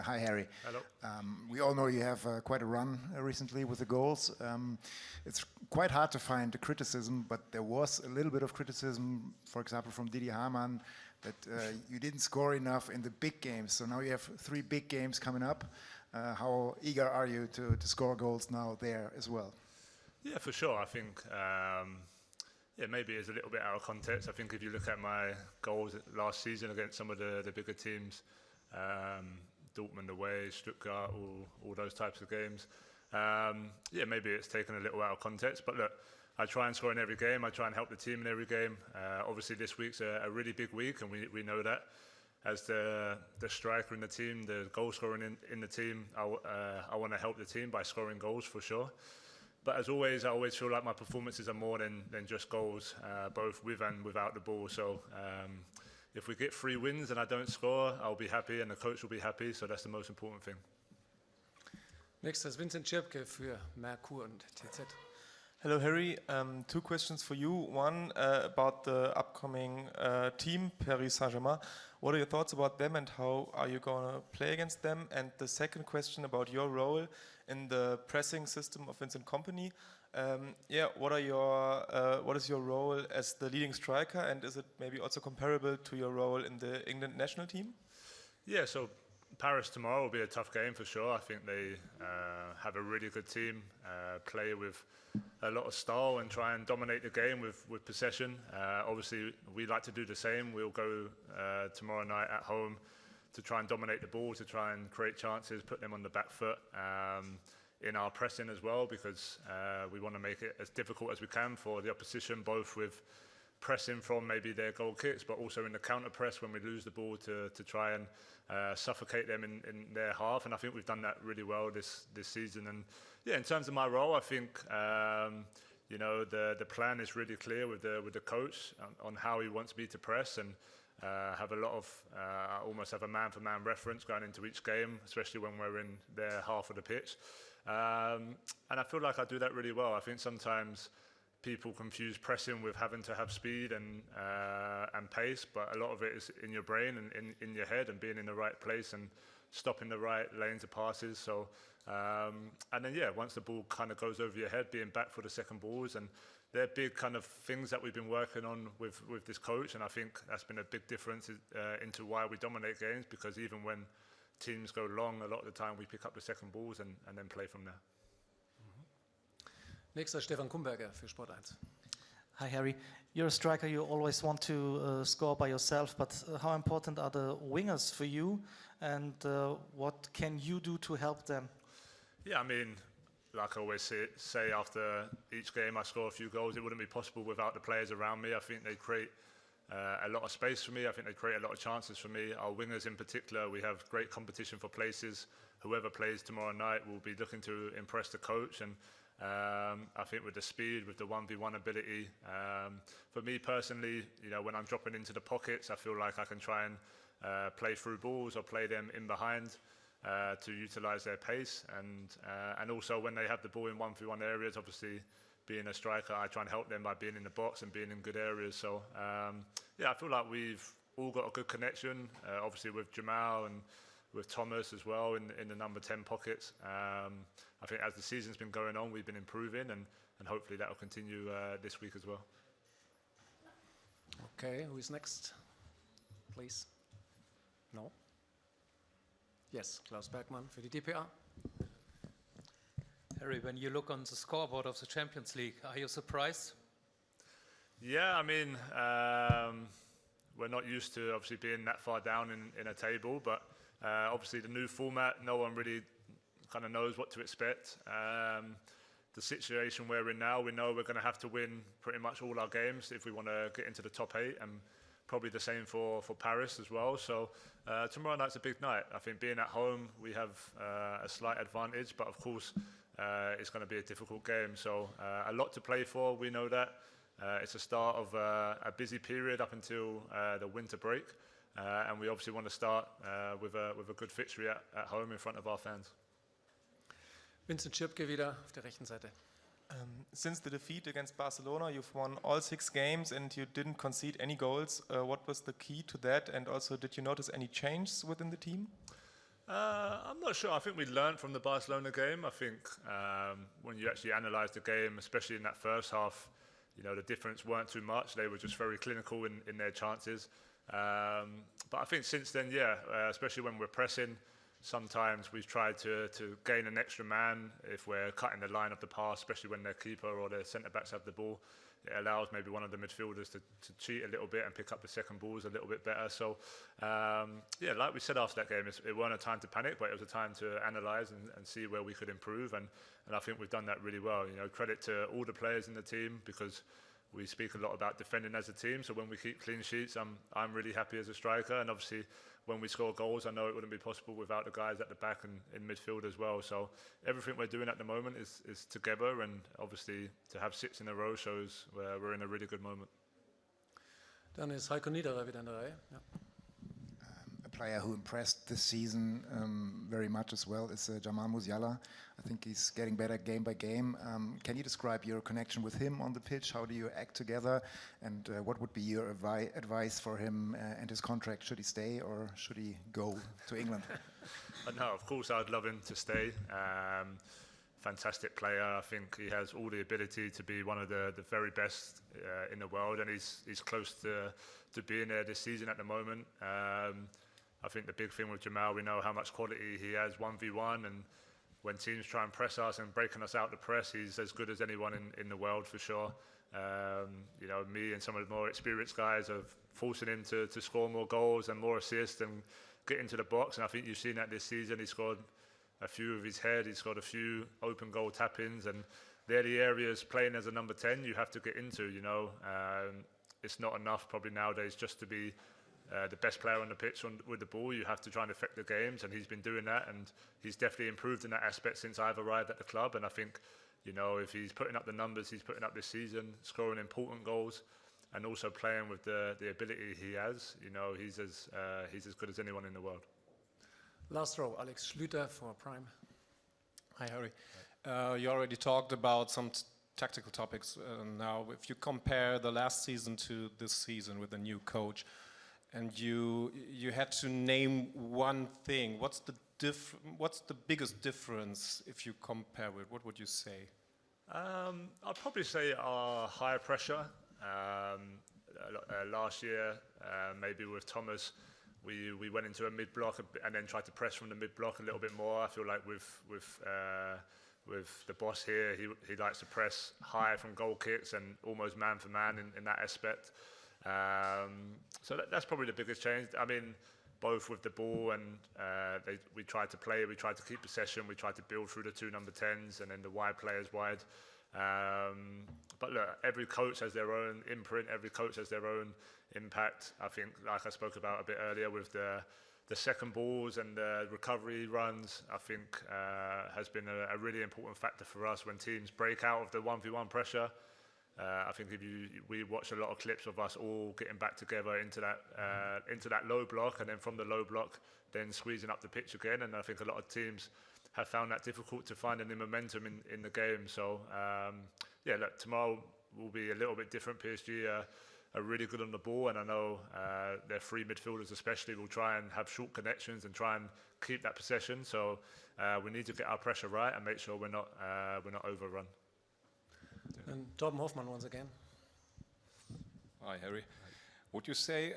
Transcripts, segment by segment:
Hi, Harry. Hello. We all know you have quite a run recently with the goals. It's quite hard to find the criticism, but there was a little bit of criticism, for example, from Didi Hamann, that you didn't score enough in the big games. So now you have 3 big games coming up. How eager are you to score goals now there as well? Yeah, for sure. I think maybe it's a little bit out of context. I think if you look at my goals last season against some of the bigger teams, Dortmund away, Stuttgart, all those types of games, maybe it's taken a little out of context. But look, I try and score in every game. I try and help the team in every game. Obviously, this week's a really big week, and we know that. As the striker in the team, the goal scorer in the team, I want to help the team by scoring goals for sure. But as always, I always feel like my performances are more than just goals, both with and without the ball. So if we get 3 wins and I don't score, I'll be happy and the coach will be happy. So that's the most important thing. Nächster ist Vincent Kompany für Merkur und TZ. Hello, Harry. 2 questions for you. One about the upcoming team, Paris Saint-Germain. What are your thoughts about them and how are you going to play against them? And the second question about your role in the pressing system of Vincent Kompany. What is your role as the leading striker, and is it maybe also comparable to your role in the England national team? Yeah, so Paris tomorrow will be a tough game for sure. I think they have a really good team, play with a lot of style and try and dominate the game with possession. Obviously, we like to do the same. We'll go tomorrow night at home to try and dominate the ball, to try and create chances, put them on the back foot in our pressing as well, because we want to make it as difficult as we can for the opposition, both with pressing from maybe their goal kicks, but also in the counter press when we lose the ball to try and suffocate them in their half. And I think we've done that really well this season. And yeah, in terms of my role, I think the plan is really clear with the coach on how he wants me to press, and have a lot of almost have a man-for-man reference going into each game, especially when we're in their half of the pitch. And I feel like I do that really well. I think sometimes people confuse pressing with having to have speed and pace, but a lot of it is in your brain and in your head, and being in the right place and stopping the right lanes of passes. So and then once the ball kind of goes over your head, being back for the second balls, and they're big kind of things that we've been working on with this coach, and I think that's been a big difference into why we dominate games, because even when teams go long, a lot of the time we pick up the second balls and then play from there. Nächster Stefan Kumberger für Sport 1. Hi Harry, you're a striker, you always want to score by yourself, but how important are the wingers for you, and what can you do to help them? Yeah, I mean, like I always say after each game I score a few goals. It wouldn't be possible without the players around me. I think they create a lot of space for me. I think they create a lot of chances for me. Our wingers in particular, we have great competition for places. Whoever plays tomorrow night will be looking to impress the coach, and I think with the speed, with the 1v1 ability, for me personally, when I'm dropping into the pockets, I feel like I can try and play through balls or play them in behind to utilise their pace, and also when they have the ball in 1v1 areas, obviously being a striker, I try and help them by being in the box and being in good areas. So I feel like we've all got a good connection, obviously with Jamal and with Thomas as well in the number 10 pockets. I think as the season's been going on, we've been improving, and hopefully that will continue this week as well. Okay, who is next? Please. No? Yes, Klaus Bergmann für die DPA. Harry, when you look on the scoreboard of the Champions League, are you surprised? Yeah, I mean, we're not used to obviously being that far down in a table, but obviously the new format, no one really kind of knows what to expect. The situation we're in now, we know we're going to have to win pretty much all our games if we want to get into the top 8, and probably the same for Paris as well. So tomorrow night's a big night. I think being at home, we have a slight advantage, but of course it's going to be a difficult game. So a lot to play for, we know that. It's a start of a busy period up until the winter break. And we obviously want to start with a good victory at home in front of our fans. Vincent Kompany wieder auf der rechten Seite. Since the defeat against Barcelona, you've won all 6 games and you didn't concede any goals. What was the key to that? And also, did you notice any changes within the team? I'm not sure. I think we learned from the Barcelona game. I think when you actually analyse the game, especially in that first half, the difference weren't too much. They were just very clinical in their chances. But I think since then, especially when we're pressing, sometimes we've tried to gain an extra man if we're cutting the line of the pass, especially when their keeper or their centre-backs have the ball. It allows maybe one of the midfielders to cheat a little bit and pick up the second balls a little bit better. So, like we said after that game, it weren't a time to panic, but it was a time to analyse and see where we could improve. And I think we've done that really well. Credit to all the players in the team, because we speak a lot about defending as a team. So when we keep clean sheets, I'm really happy as a striker. And obviously, when we score goals, I know it wouldn't be possible without the guys at the back and in midfield as well. So everything we're doing at the moment is together, and obviously to have 6 in a row shows we're in a really good moment. Dann ist Heiko Niederer wieder in der Reihe. Ja. A player who impressed this season very much as well is Jamal Musiala. I think he's getting better game by game. Can you describe your connection with him on the pitch? How do you act together? And what would be your advice for him and his contract? Should he stay or should he go to England? No, of course I'd love him to stay. Fantastic player. I think he has all the ability to be one of the very best in the world, and he's close to being there this season at the moment. I think the big thing with Jamal, we know how much quality he has 1v1, and when teams try and press us and breaking us out the press, he's as good as anyone in the world for sure. Me and some of the more experienced guys are forcing him to score more goals and more assists and get into the box, and I think you've seen that this season. He scored a few with his head, he's got a few open goal tap-ins, and they're the areas playing as a number 10 you have to get into. It's not enough probably nowadays just to be the best player on the pitch with the ball. You have to try and affect the games, and he's been doing that, and he's definitely improved in that aspect since I've arrived at the club. And I think, if he's putting up the numbers he's putting up this season, scoring important goals, and also playing with the ability he has, he's as good as anyone in the world. Last row, Alex Schlüter for Prime. Hi, Harry. You already talked about some tactical topics. Now, if you compare the last season to this season with a new coach, and you had to name one thing, what's the biggest difference if you compare it? What would you say? I'd probably say our higher pressure. Last year, maybe with Thomas, we went into a mid-block and then tried to press from the mid-block a little bit more. I feel like with the boss here, he likes to press high from goal kicks and almost man for man in that aspect. So that's probably the biggest change. I mean, both with the ball and we tried to play, we tried to keep possession, we tried to build through the 2 number 10s and then the wide players wide. But look, every coach has their own imprint, every coach has their own impact. I think, like I spoke about a bit earlier, with the second balls and the recovery runs, I think has been a really important factor for us when teams break out of the 1v1 pressure. I think we watched a lot of clips of us all getting back together into that low block, and then from the low block, then squeezing up the pitch again. And I think a lot of teams have found that difficult to find any momentum in the game. So look, tomorrow will be a little bit different. PSG are really good on the ball, and I know their 3 midfielders especially will try and have short connections and try and keep that possession. So we need to get our pressure right and make sure we're not overrun. And Torben Hoffmann once again. Hi, Harry. Would you say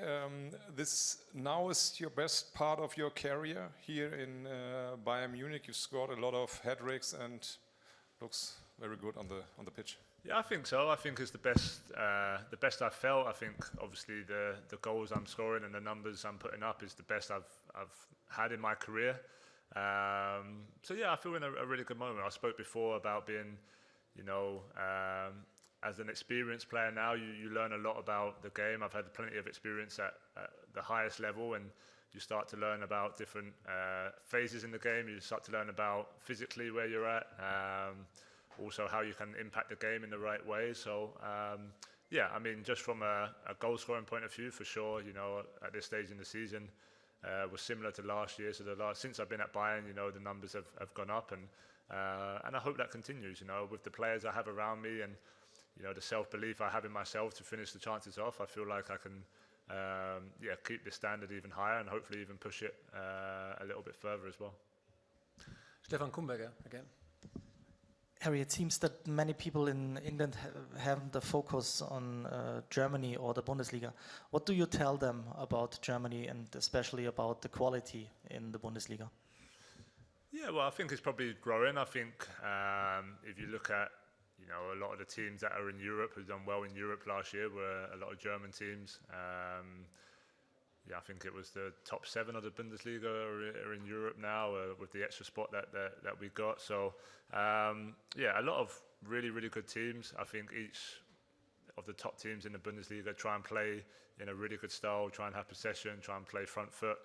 this now is your best part of your career here in Bayern Munich? You scored a lot of hat-tricks and looks very good on the pitch. Yeah, I think so. I think it's the best I've felt. I think obviously the goals I'm scoring and the numbers I'm putting up is the best I've had in my career. So yeah, I feel in a really good moment. I spoke before about being, as an experienced player now, you learn a lot about the game. I've had plenty of experience at the highest level, and you start to learn about different phases in the game. You start to learn about physically where you're at, also how you can impact the game in the right way. So I mean, just from a goal scoring point of view, for sure, at this stage in the season was similar to last year. So since I've been at Bayern, the numbers have gone up, and I hope that continues, with the players I have around me and, the self-belief I have in myself to finish the chances off. I feel like I can yeah, keep the standard even higher and hopefully even push it a little bit further as well. Stefan Kumberger again. Harry, it seems that many people in England have the focus on Germany or the Bundesliga. What do you tell them about Germany and especially about the quality in the Bundesliga? Yeah, well, I think it's probably growing. I think if you look at, you know, a lot of the teams that are in Europe who've done well in Europe last year were a lot of German teams. Yeah, I think it was the top 7 of the Bundesliga are in Europe now with the extra spot that we got. So, yeah, a lot of really, really good teams. I think each of the top teams in the Bundesliga try and play in a really good style, try and have possession, try and play front foot.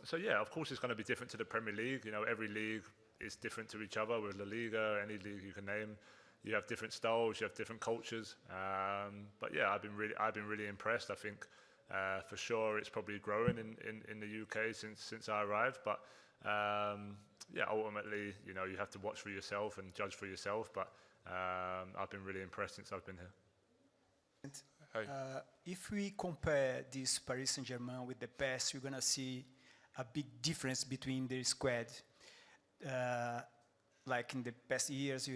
So, yeah, of course it's going to be different to the Premier League. You know, every league is different to each other. With La Liga, any league you can name, you have different styles, you have different cultures. But, yeah, I've been really impressed. I think for sure it's probably growing in the UK since I arrived, but yeah, ultimately, you know, you have to watch for yourself and judge for yourself, but I've been really impressed since I've been here. If we compare this Paris Saint-Germain with the past, you're gonna see a big difference between their squad. Like in the past years,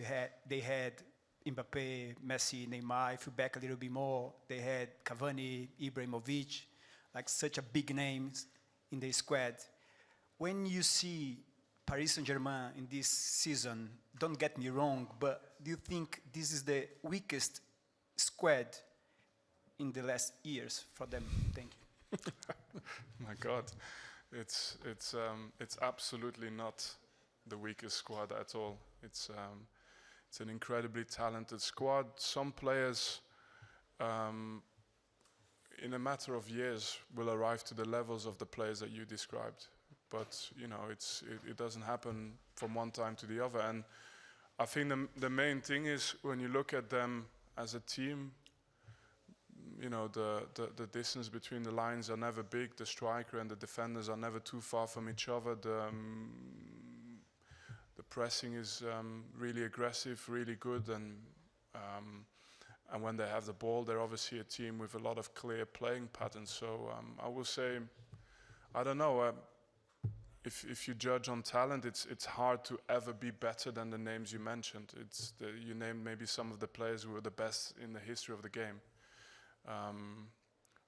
they had Mbappé, Messi, Neymar. If you back a little bit more, they had Cavani, Ibrahimovic, like such a big names in the squad. When you see Paris Saint-Germain in this season, don't get me wrong, but do you think this is the weakest squad in the last years for them? Thank you. My God, it's absolutely not the weakest squad at all. It's an incredibly talented squad. Some players, in a matter of years, will arrive to the levels of the players that you described. But you know, it doesn't happen from one time to the other. And I think the main thing is when you look at them as a team, you know, the distance between the lines are never big. The striker and the defenders are never too far from each other. The pressing is really aggressive, really good, and when they have the ball, they're obviously a team with a lot of clear playing patterns. So I will say, I don't know. If you judge on talent, it's hard to ever be better than the names you mentioned. You named maybe some of the players who were the best in the history of the game.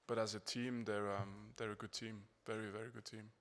But as a team, they're a good team, very, very good team.